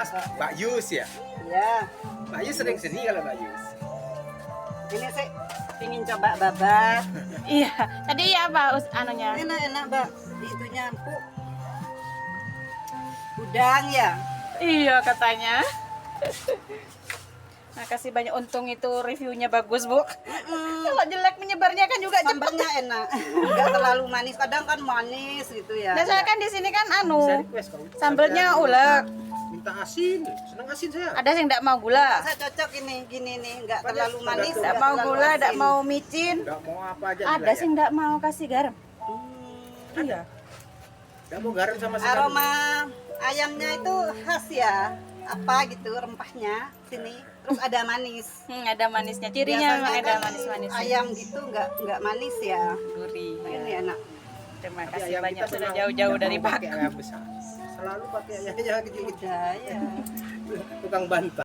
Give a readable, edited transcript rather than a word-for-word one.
Mas Mbak Yus ya? Ya, Mbak Yus sering sini kalau Mbak Yus. ini saya ingin coba babat. Iya, tadi apa anunya? Enak-enak, Mbak. Itunya empuk. Udang ya. Iya katanya. Makasih banyak, untung itu reviewnya bagus, Bu. Kalau jelek menyebarnya kan juga cepat. Sambalnya enak. Enggak terlalu manis. Kadang kan manis gitu ya. Nah, saya kan di sini kan Bisa request kalau sambalnya saya ulek. minta asin, seneng asin saya. Ada yang enggak mau gula. Saya cocok ini, gini nih, enggak Banyak terlalu manis, Enggak mau terlalu gula, enggak asin. mau micin. Enggak mau apa aja Ada juga sih ya. enggak mau kasih garam. Iya. Enggak mau garam sama sekali. Aroma ayamnya itu khas ya. Apa gitu rempahnya sini. Terus ada manis. Ada manisnya. Cirinya memang ada kan manis-manis. ayam gitu enggak manis ya. Gurih. Ini Ya. enak. Terima Tapi kasih ayam banyak kita sudah memang jauh-jauh nggak dari mau pakai Baku. ayam besar. Selalu pakai ayam kecil-kecil. Udah ya. Tukang bantah.